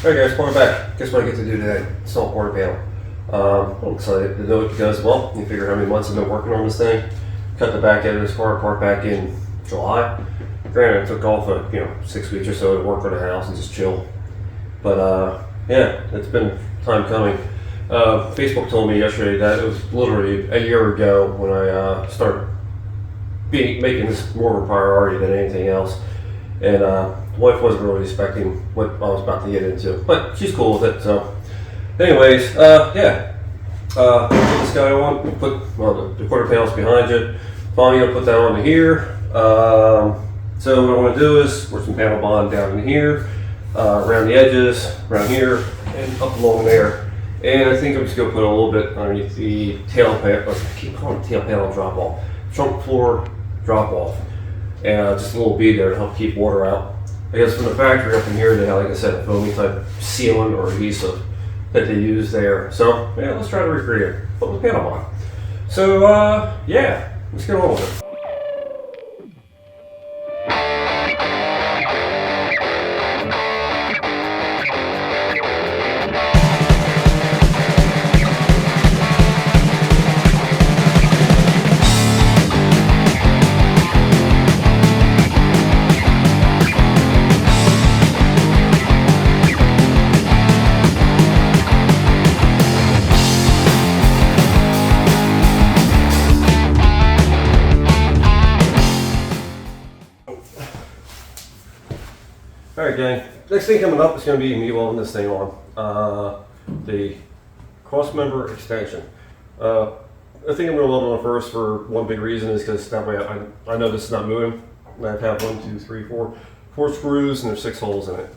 Alright guys, welcome back. Guess what I get to do today? Install a quarter panel. I'm excited to know it goes well. You figure how many months I've been working on this thing. Cut the back end of this car back in July. Granted, I took off 6 weeks or so to work on the house and just chill. But yeah, it's been time coming. Facebook told me yesterday that it was literally a year ago when I started making this more of a priority than anything else. And wife wasn't really expecting what I was about to get into, but she's cool with it. So, anyways, yeah. Put this guy on. Put the quarter panels behind you. Finally, gonna put that on here. So what I want to do is put some panel bond down in here, around the edges, around here, and up along there. And I think I'm just gonna put a little bit underneath the tail panel. I keep calling it tail panel drop off, trunk floor drop off. And just a little bead there to help keep water out. I guess from the factory up in here they have, like I said, a foamy type sealant or adhesive that they use there. So yeah, let's try to recreate it. Put the panel on. So yeah, let's get on with it. Alright gang, next thing coming up is going to be me welding this thing on, the cross member extension. I think I'm going to weld it on first for one big reason is because that way I know this is not moving. I've had 4 screws and there's 6 holes in it.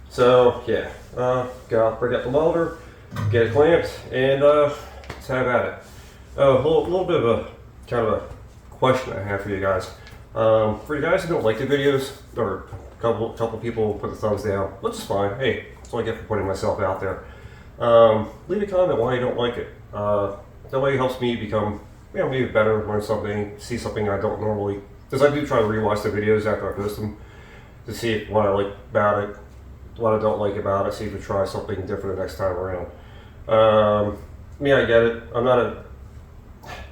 So yeah, gotta bring out the welder, get it clamped, and let's have at it. A little bit of a kind of a question I have for you guys. For you guys who don't like the videos, or couple people put the thumbs down, which is fine. Hey, that's what I get for putting myself out there. Leave a comment why you don't like it. That way it helps me become, maybe better, learn something, see something I don't normally. Because I do try to rewatch the videos after I post them to see what I like about it, what I don't like about it, see if I try something different the next time around. I get it. I'm not a.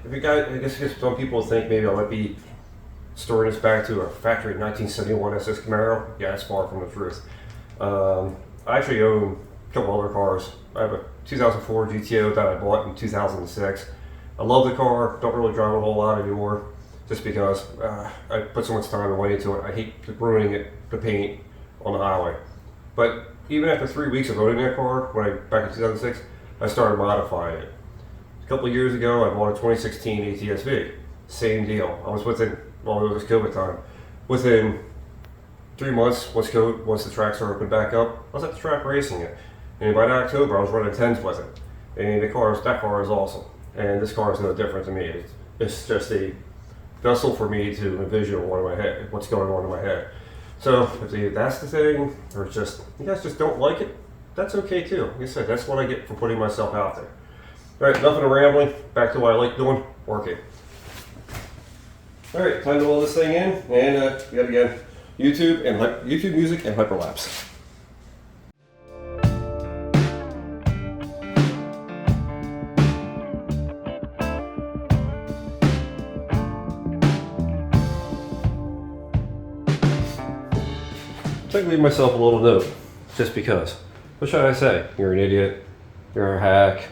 If you guys, I guess some people think maybe I might be storing this back to a factory 1971 SS Camaro. Yeah, that's far from the truth. I actually own a couple other cars. I have a 2004 GTO that I bought in 2006. I love the car, don't really drive a whole lot anymore, just because I put so much time and money into it. I hate ruining the paint on the highway. But even after 3 weeks of owning that car, back in 2006, I started modifying it. A couple of years ago, I bought a 2016 ATSV. Same deal. I was within, well, it was COVID time. Within 3 months, once the tracks are opened back up, I was at the track racing it. And by October, I was running 10s with it. And that car is awesome. And this car is no different to me. It's just a vessel for me to envision what's going on in my head. So if that's the thing, or just you guys just don't like it, that's okay too. Like I said, that's what I get for putting myself out there. All right, nothing of rambling. Back to what I like doing, working. All right, time to weld this thing in, and yet again, YouTube music and hyperlapse. I leave myself a little note, just because. What should I say? You're an idiot. You're a hack.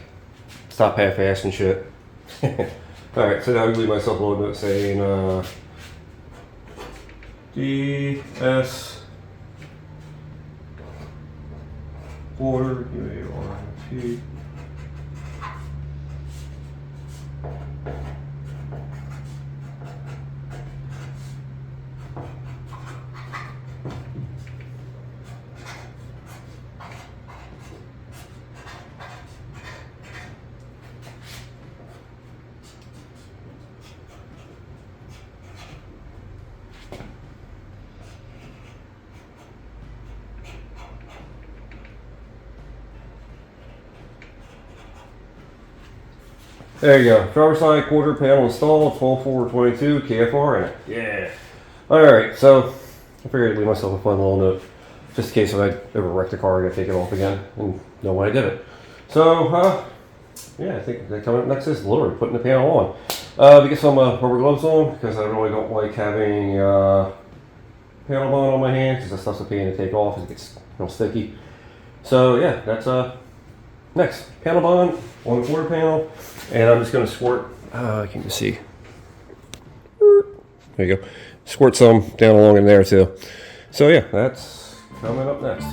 Stop half-assing shit. Alright, so now I leave myself a little note saying, DS quarter UART. There you go. Driver's side quarter panel installed, 12422 KFR in it. Yeah. Alright, so I figured I'd leave myself a fun little note. just in case if I ever wreck the car, I gotta take it off again and know why I did it. So, yeah, I think coming up next is literally putting the panel on. We get some rubber gloves on because I really don't like having panel bone on my hand because that stuff's a pain to take off. It gets real sticky. So yeah, that's next panel bond on the quarter panel, and I'm just going to squirt. You can see. There you go. Squirt some down along in there too. So yeah, that's coming up next.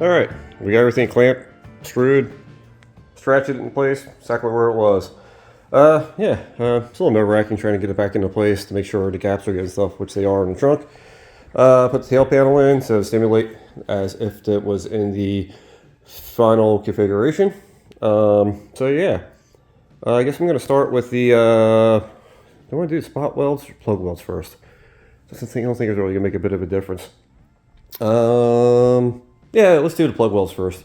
All right, we got everything clamped, screwed, stretched it in place, exactly where it was. It's a little nerve-wracking trying to get it back into place to make sure the gaps are good and stuff, which they are in the trunk. Put the tail panel in to simulate as if it was in the final configuration. I guess I'm going to start with the, do I want to do spot welds or plug welds first? I don't think it's really going to make a bit of a difference. Yeah, let's do the plug welds first.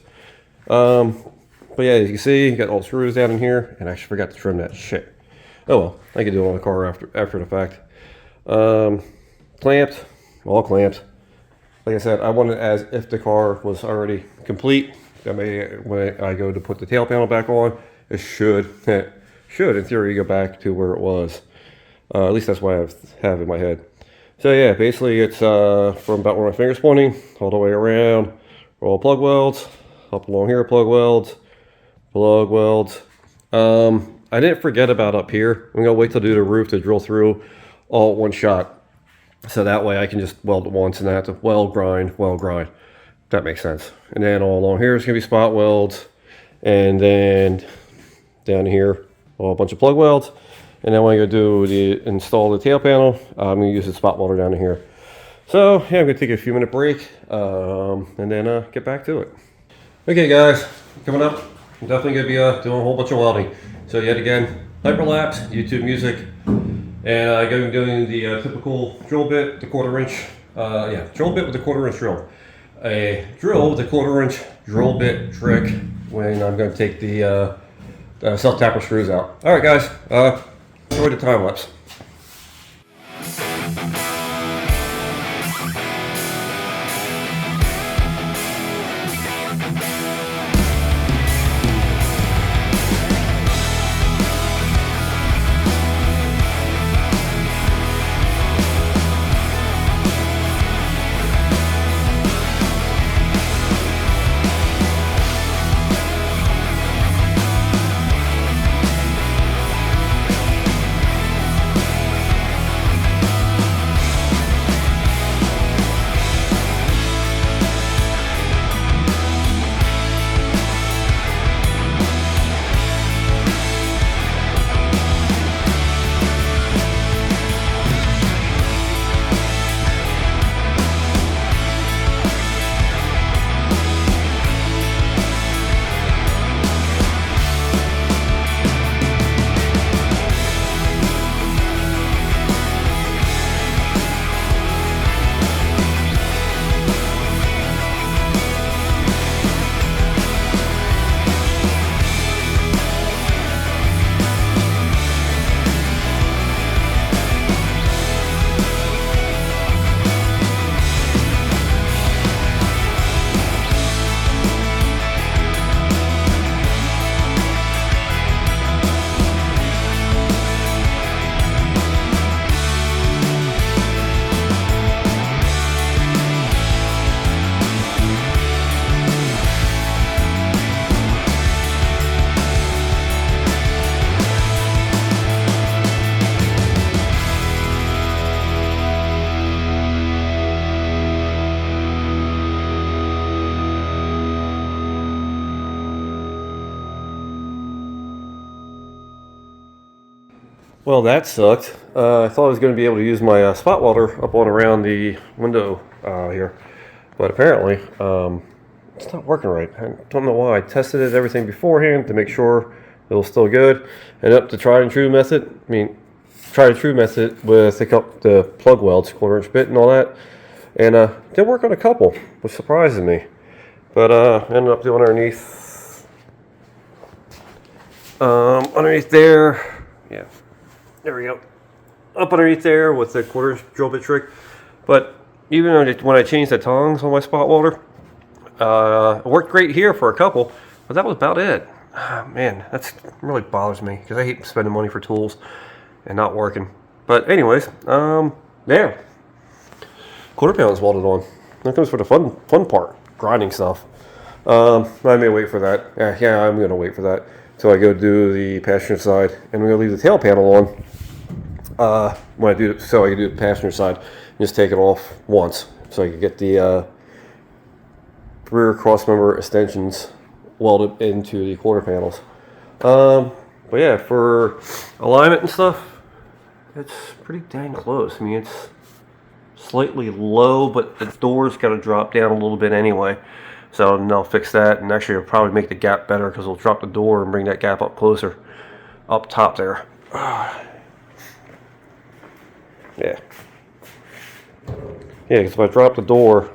But yeah, as you can see, you got all the screws down in here, and I actually forgot to trim that shit. Oh well, I can do it on the car after the fact. Clamped, all clamped. Like I said, I want it as if the car was already complete. That way, when I go to put the tail panel back on, it should in theory go back to where it was. At least that's what I have in my head. So yeah, basically it's from about where my finger's pointing all the way around. All plug welds, up along here, plug welds. I didn't forget about up here. I'm gonna wait till I do the roof to drill through all at one shot. So that way I can just weld it once and I have to weld, grind. That makes sense. And then all along here is gonna be spot welds. And then down here, a bunch of plug welds. And then when I go install the tail panel, I'm gonna use the spot welder down in here. So yeah, I'm gonna take a few minute break and then get back to it. Okay guys, coming up, I'm definitely gonna be doing a whole bunch of welding. So yet again, hyperlapse, YouTube music, and I'm gonna be doing the typical drill bit, the 1/4 inch, drill bit with the 1/4 inch drill. A drill with a 1/4 inch drill bit trick when I'm gonna take the self-tapper screws out. All right guys, enjoy the time lapse. Well, that sucked. I thought I was going to be able to use my spot welder up on around the window here, but apparently it's not working right. I don't know why. I tested it everything beforehand to make sure it was still good, and up the tried and true method. I mean, tried and true method with the plug welds, 1/4 inch bit, and all that, and did work on a couple, which surprises me. But ended up doing underneath there. Yeah. There we go. Up underneath there with the 1/4 inch drill bit trick. But even when I changed the tongs on my spot welder, it worked great here for a couple, but that was about it. Man, that really bothers me because I hate spending money for tools and not working. But anyways, yeah. 1/4 pound is welded on. That comes for the fun part, grinding stuff. I may wait for that. Yeah, I'm gonna wait for that till I go do the passenger side, and I'm gonna leave the tail panel on. When I do it, so I can do the passenger side, and just take it off once, so I can get the rear crossmember extensions welded into the 1/4 panels. But yeah, for alignment and stuff, it's pretty dang close. I mean, it's slightly low, but the door's got to drop down a little bit anyway. So then I'll fix that, and actually it'll probably make the gap better because it'll drop the door and bring that gap up closer, up top there. Yeah. Yeah, because if I drop the door,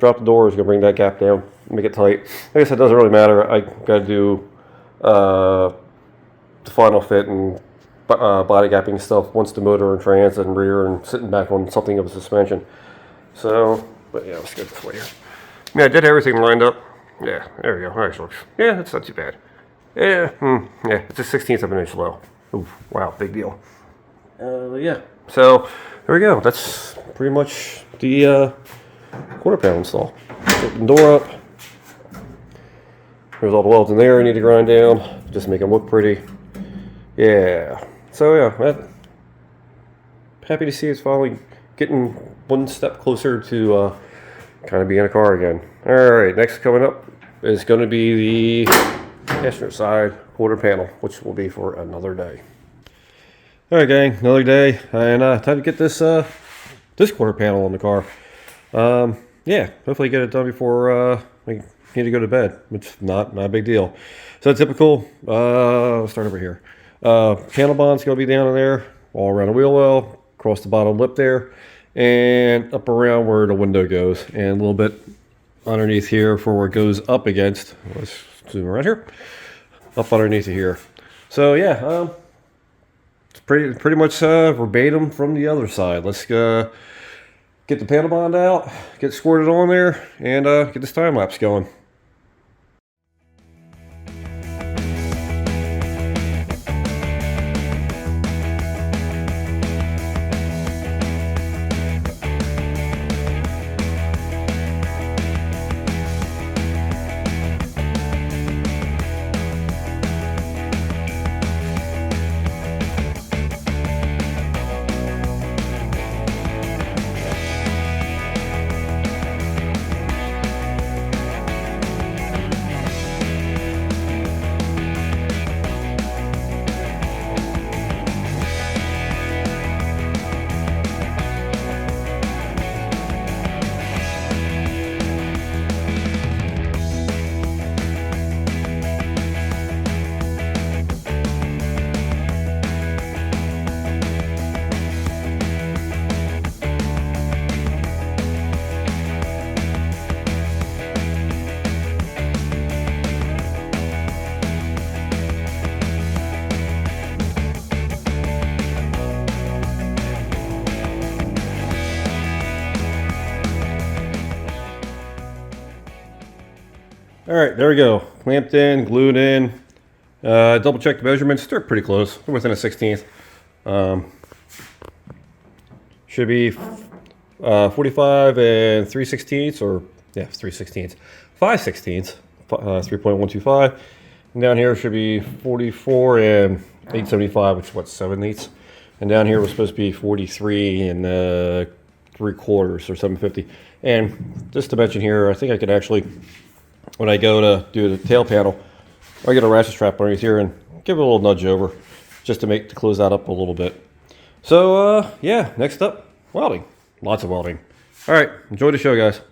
drop the door is going to bring that gap down, make it tight. I guess it doesn't really matter. I got to do the final fit and body gapping stuff once the motor and trans and rear and sitting back on something of a suspension. So, but yeah, let's go this way here. Yeah, I did everything lined up. Yeah, there we go. Nice looks. Yeah, that's not too bad. Yeah, yeah, it's a 1/16 of an inch low. Ooh, wow, big deal. Yeah, so there we go. That's pretty much the 1/4 pound install. Open the door up. There's all the welds in there I need to grind down. Just make them look pretty. Yeah. So yeah, happy to see it's finally getting one step closer to kind of being a car again. All right, next coming up is going to be the passenger side 1/4 panel, which will be for another day. All right, gang, another day, and time to get this 1/4 panel on the car. Yeah, hopefully get it done before I need to go to bed. It's not a big deal. So typical. Let's start over here. Channel bond's going to be down in there, all around the wheel well, across the bottom lip there, and up around where the window goes, and a little bit underneath here for where it goes up against. Let's zoom around here, up underneath here. So yeah, it's pretty much verbatim from the other side. Let's get the panel bond out, get squirted on there, and get this time lapse going. All right, there we go. Clamped in, glued in. Double check the measurements. They're pretty close. They're within a 1/16. Should be 45 and 3/16, or yeah, 3/16, 5/16, 3.125. And down here should be 44 and 875, which is what, 7/8. And down here was supposed to be 43 and 3/4 or 750. And just to mention here, I think I could actually, when I go to do the tail panel, I get a ratchet strap underneath here and give it a little nudge over, just to close that up a little bit. So yeah, next up, welding. Lots of welding. All right, enjoy the show, guys.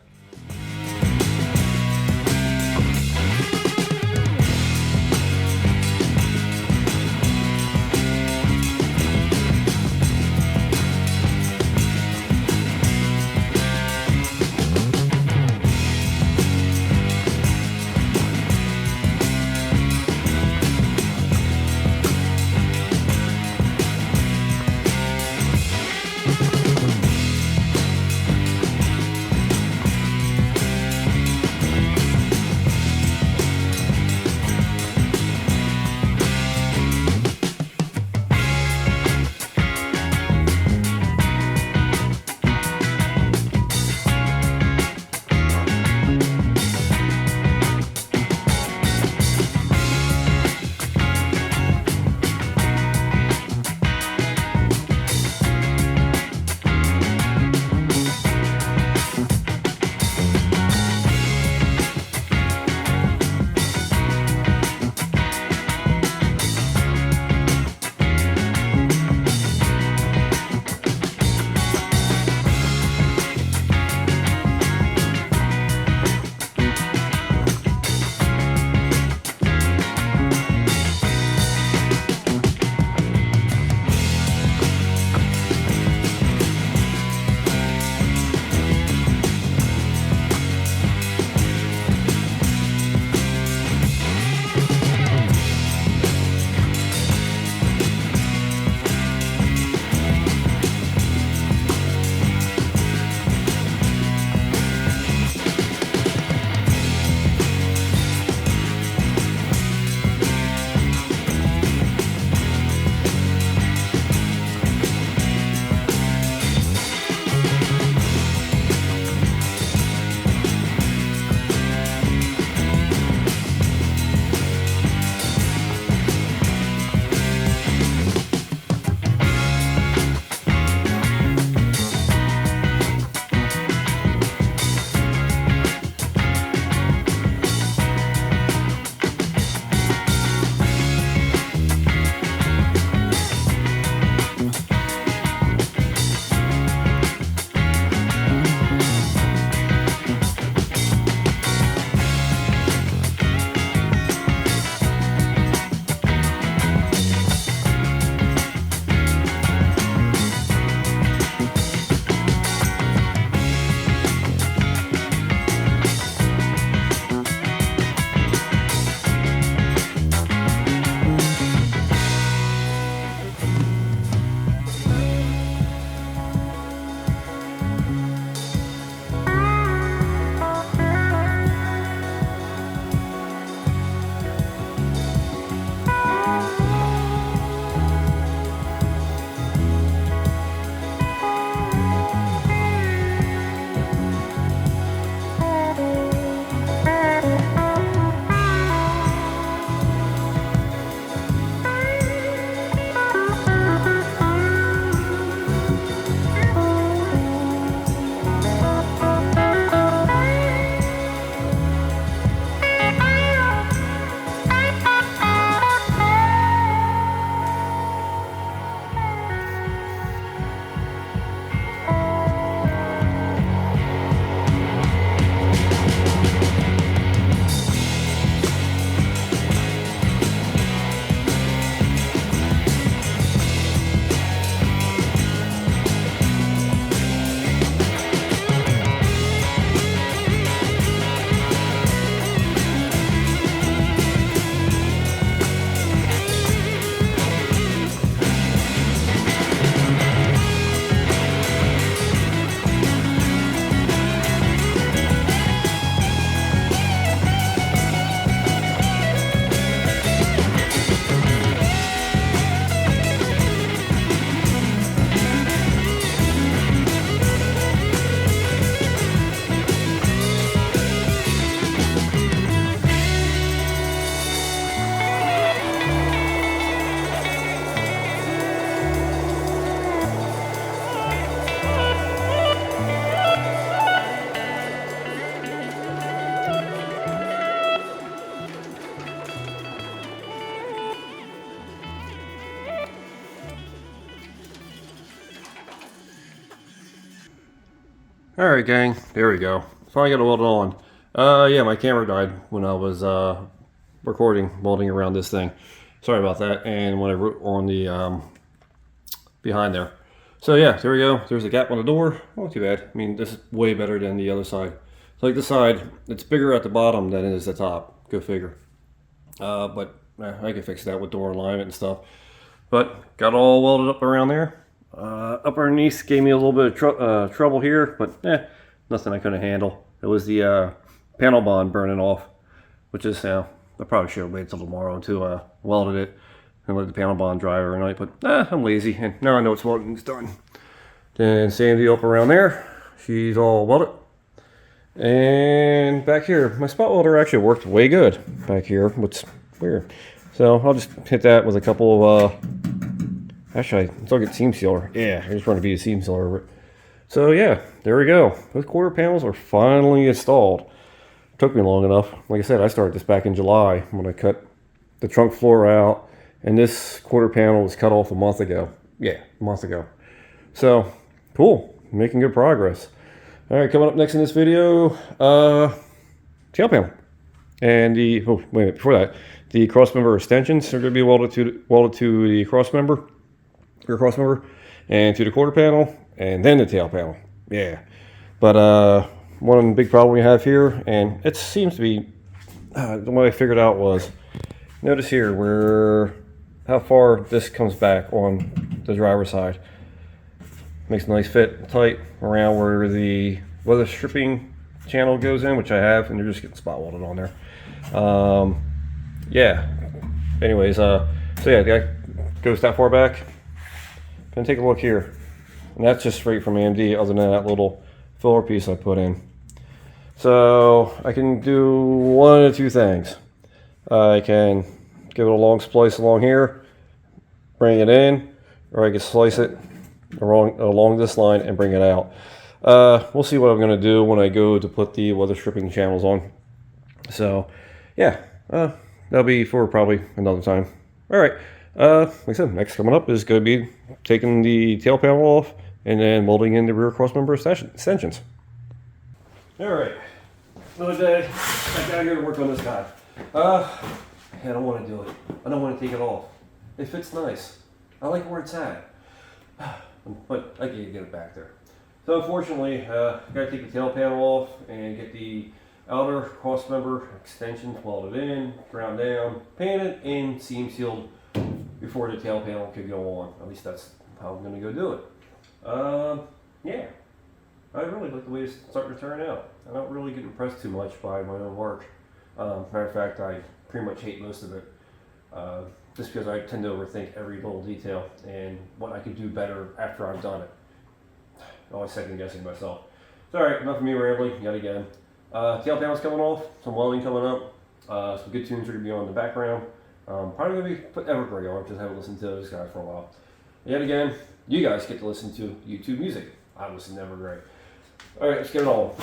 All right, gang, there we go. Finally got it welded on. Yeah, my camera died when I was recording, welding around this thing. Sorry about that. And when I wrote on the behind there. So yeah, there we go. There's a gap on the door. Not too bad. I mean, this is way better than the other side. So like this side, it's bigger at the bottom than it is at the top. Go figure. But I can fix that with door alignment and stuff. But got it all welded up around there. Up underneath gave me a little bit of trouble here, but nothing I couldn't handle. It was the panel bond burning off, which is, I probably should have waited till tomorrow to welded it and let the panel bond dry overnight, but I'm lazy, and now I know it's welding's done. Then Sandy up around there, she's all welded. And back here, my spot welder actually worked way good back here, which is weird. So I'll just hit that with a couple of, actually, let's look at seam sealer. Yeah, I just want to be a seam sealer. So yeah, there we go. Those quarter panels are finally installed. Took me long enough. Like I said, I started this back in July when I cut the trunk floor out, and this quarter panel was cut off a month ago. Yeah, a month ago. So cool, making good progress. All right, coming up next in this video, tail panel, and the wait a minute, before that, the cross member extensions are going to be welded to the cross member, rear cross member, and to the quarter panel, and then the tail panel. Yeah, but one big problem we have here, and it seems to be the way I figured out was, notice here where how far this comes back on the driver's side. Makes a nice fit, tight around where the weather stripping channel goes in, which I have, and you're just getting spot welded on there. Yeah. Anyways, so yeah, that goes that far back. And take a look here, and that's just straight from AMD, other than that little filler piece I put in. So I can do one of two things. I can give it a long splice along here, bring it in, or I can slice it along this line and bring it out. We'll see what I'm going to do when I go to put the weather stripping channels on. So yeah, that'll be for probably another time. All right, like I said, next coming up is going to be taking the tail panel off and then molding in the rear cross member extensions. All right, another day. I gotta go to work on this guy. I don't want to do it. I don't want to take it off. It fits nice. I like where it's at. But I can't get it back there. So unfortunately, I got to take the tail panel off and get the outer cross member extensions welded in, ground down, painted, and seam sealed before the tail panel could go on. At least that's how I'm going to go do it. Yeah, I really like the way it's starting to turn out. I don't really get impressed too much by my own work. Matter of fact, I pretty much hate most of it. Just because I tend to overthink every little detail and what I could do better after I've done it. Always second guessing myself. It's alright, enough of me rambling yet again. Tail panel's coming off, some welding coming up, some good tunes are going to be on in the background. Probably going to be put Evergrey on because I haven't listened to those guys for a while. Yet again, you guys get to listen to YouTube music. I listen to Evergrey. Alright, let's get it on.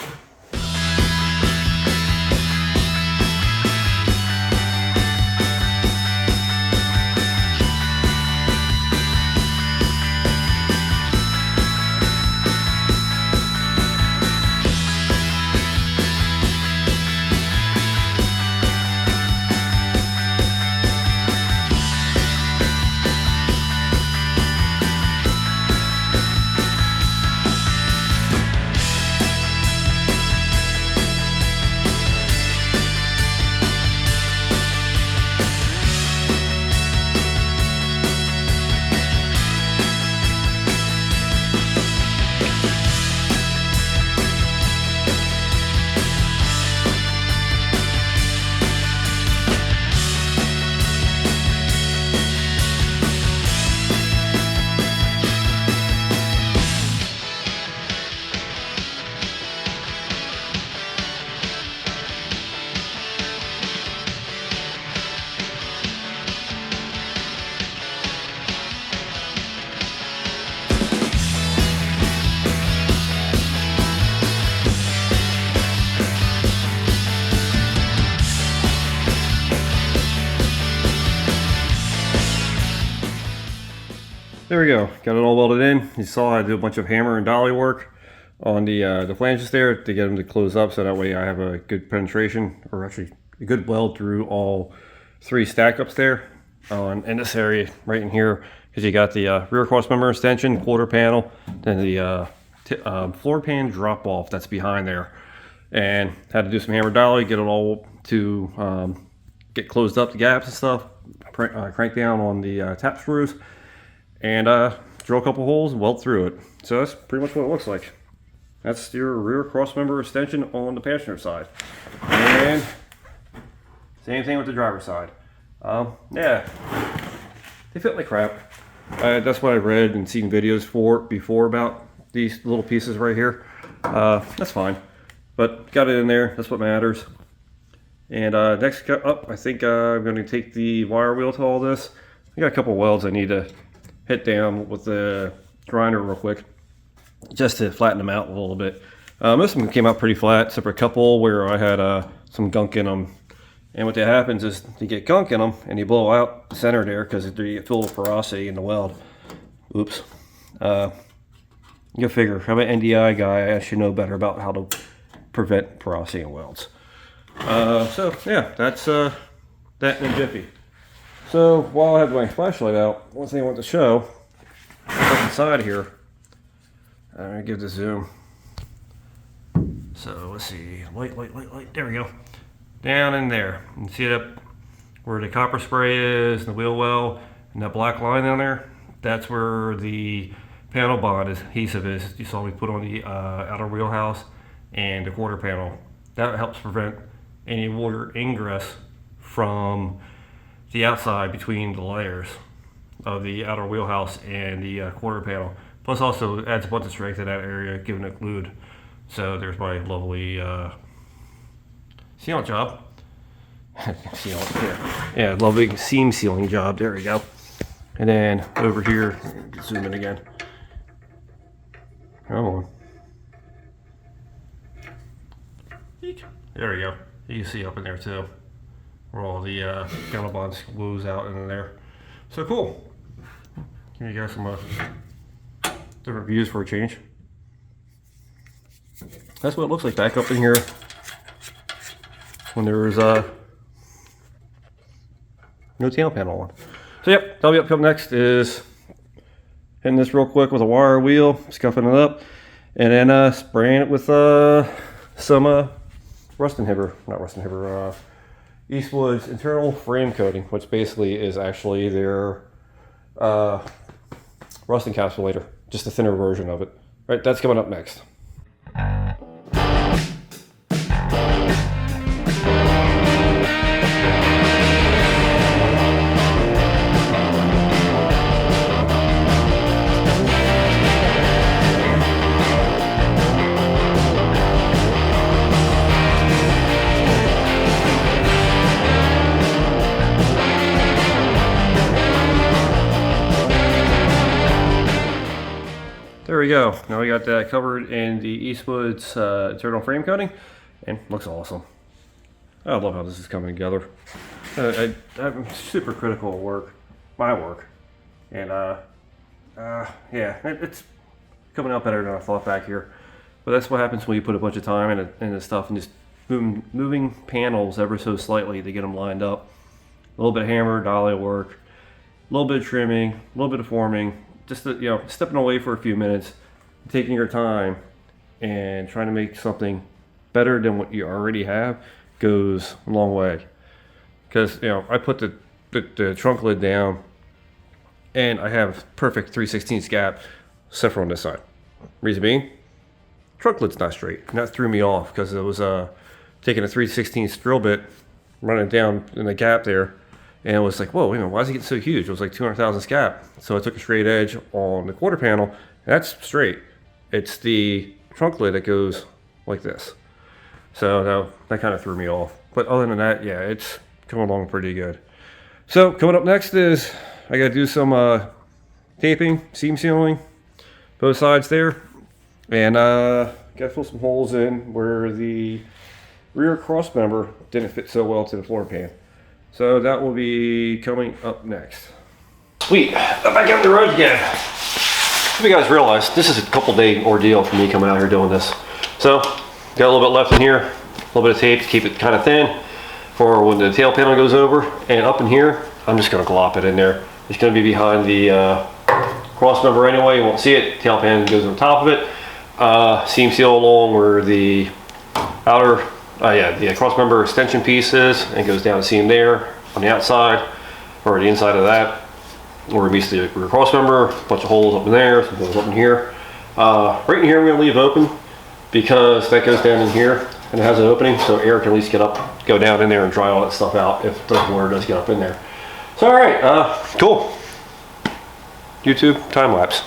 There we go, got it all welded in. You saw I did a bunch of hammer and dolly work. on the flanges there to get them to close up, so that way I have a good penetration, or actually a good weld through all 3 stack ups there in this area right in here, because you got the rear cross member extension, quarter panel, then the floor pan drop off that's behind there, and had to do some hammer dolly, get it all to get closed up, the gaps and stuff, crank down on the tap screws, and drill a couple holes and weld through it. So that's pretty much what it looks like. That's your rear cross member extension on the passenger side. And same thing with the driver's side. Yeah, they fit like crap. That's what I read and seen videos for before about these little pieces right here. That's fine, but got it in there. That's what matters. And next up, I think I'm going to take the wire wheel to all this. I got a couple welds I need to hit down with the grinder real quick, just to flatten them out a little bit. Most of them came out pretty flat, except for a couple where I had some gunk in them. And what that happens is you get gunk in them and you blow out the center there because you get filled with porosity in the weld. Oops. You figure, I'm an NDI guy, I should know better about how to prevent porosity in welds. So yeah, that's that in a jiffy. So while I have my flashlight out, one thing I want to show up inside here. I'm gonna give this zoom. So let's see, light. There we go. Down in there, you can see it up where the copper spray is, and the wheel well, and that black line down there. That's where the panel bond adhesive is. You saw me put on the outer wheelhouse and the quarter panel. That helps prevent any water ingress from the outside between the layers of the outer wheelhouse and the quarter panel. Plus also adds a bunch of strength to that area, giving it glued. So there's my lovely sealant job. Sealant, yeah, lovely seam sealing job. There we go. And then over here, zoom in again. Come on. There we go. You can see up in there too, where all the panel bonds glues out in there. So cool. Give you guys some different views for a change. That's what it looks like back up in here when there's no tail panel on. So yep, that'll be up next is hitting this real quick with a wire wheel, scuffing it up, and then spraying it with some rust inhibitor, Eastwood's internal frame coating, which basically is actually their rust encapsulator, just a thinner version of it. All right, that's coming up next. There we go. Now we got that covered in the Eastwood's internal frame coating, and looks awesome. I love how this is coming together. I'm super critical of my work, and yeah, it's coming out better than I thought back here. But that's what happens when you put a bunch of time into stuff and just moving panels ever so slightly to get them lined up. A little bit of hammer, dolly work, a little bit of trimming, a little bit of forming. Just stepping away for a few minutes, taking your time, and trying to make something better than what you already have goes a long way. Because I put the trunk lid down, and I have perfect 3/16 gap, except for on this side. Reason being, trunk lid's not straight, and that threw me off because it was taking a 3/16 drill bit, running down in the gap there. And it was like, whoa, wait a minute, why is it getting so huge? It was like 200,000 gap. So I took a straight edge on the quarter panel, and that's straight. It's the trunk lid that goes like this. So that kind of threw me off. But other than that, yeah, it's coming along pretty good. So coming up next is I got to do some taping, seam sealing, both sides there. And got to fill some holes in where the rear cross member didn't fit so well to the floor pan. So that will be coming up next. Sweet, I'm back on the road again. you guys realize this is a couple day ordeal for me coming out here doing this. So got a little bit left in here, a little bit of tape to keep it kind of thin for when the tail panel goes over. And up in here, I'm just going to glop it in there. It's going to be behind the cross member anyway. You won't see it. Tail panel goes on top of it. Seam seal along where the outer, the cross member extension piece is, and goes down the seam there on the outside or the inside of that. Where it meets the rear cross member, a bunch of holes up in there, some holes up in here. Right in here I'm going to leave open because that goes down in here and it has an opening so air can at least go down in there and dry all that stuff out if the water does get up in there. So alright, cool. YouTube time lapse.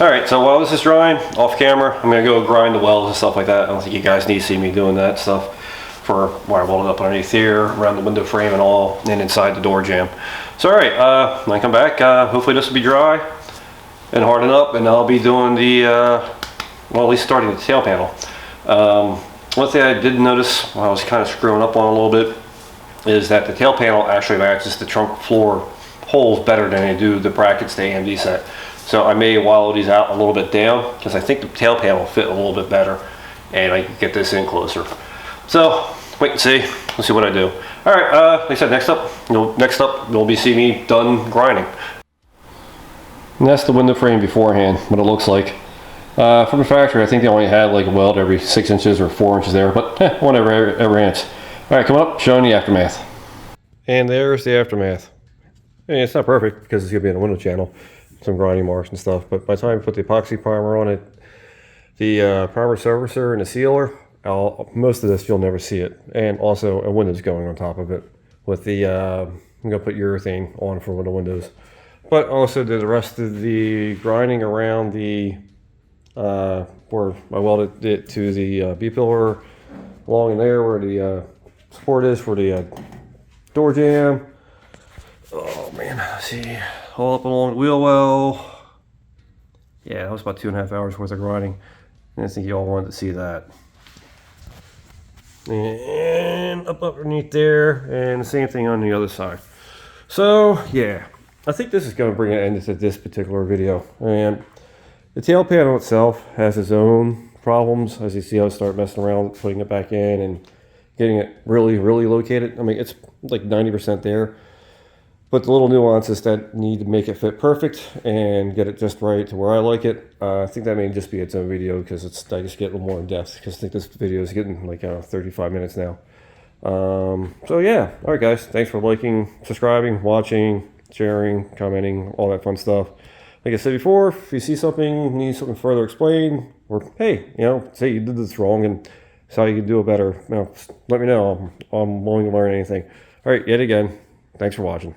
Alright, so while this is drying, off camera, I'm going to go grind the welds and stuff like that. I don't think you guys need to see me doing that stuff for where I welded up underneath here, around the window frame and all, and inside the door jamb. So alright, when I come back, hopefully this will be dry and harden up, and I'll be doing the, well, at least starting the tail panel. One thing I did notice when I was kind of screwing up on a little bit is that the tail panel actually matches the trunk floor holes better than they do the brackets the AMD set. So I may wallow these out a little bit down because I think the tail panel will fit a little bit better and I can get this in closer. So wait and see. Let's see what I do. All right, like I said, next up you'll be seeing me done grinding. And that's the window frame beforehand, what it looks like. From the factory, I think they only had like a weld every 6 inches or 4 inches there, but whatever, every inch. All right, come up, showing the aftermath. And there's the aftermath. And it's not perfect because it's gonna be in the window channel. Some grinding marks and stuff, but by the time I put the epoxy primer on it, the primer surfacer and the sealer, most of this you'll never see it, and also a window's going on top of it with the I'm gonna put urethane on for the windows, but also did the rest of the grinding around the where I welded it to the B-pillar along in there where the support is for the door jamb. Oh man, let's see. All up along the wheel well. Yeah, that was about 2.5 hours worth of grinding. And I think you all wanted to see that. And up underneath there, and the same thing on the other side. So yeah, I think this is going to bring an end to this particular video. And the tail panel itself has its own problems. As you see, I'll start messing around, putting it back in and getting it really located. I mean, it's like 90% there. But the little nuances that need to make it fit perfect and get it just right to where I like it, I think that may just be its own video because I just get a little more in depth because I think this video is getting like 35 minutes now. So yeah, all right guys, thanks for liking, subscribing, watching, sharing, commenting, all that fun stuff. Like I said before, if you see something, need something further explained, or hey, say you did this wrong and it's how you can do it better, let me know. I'm willing to learn anything. All right, yet again, thanks for watching.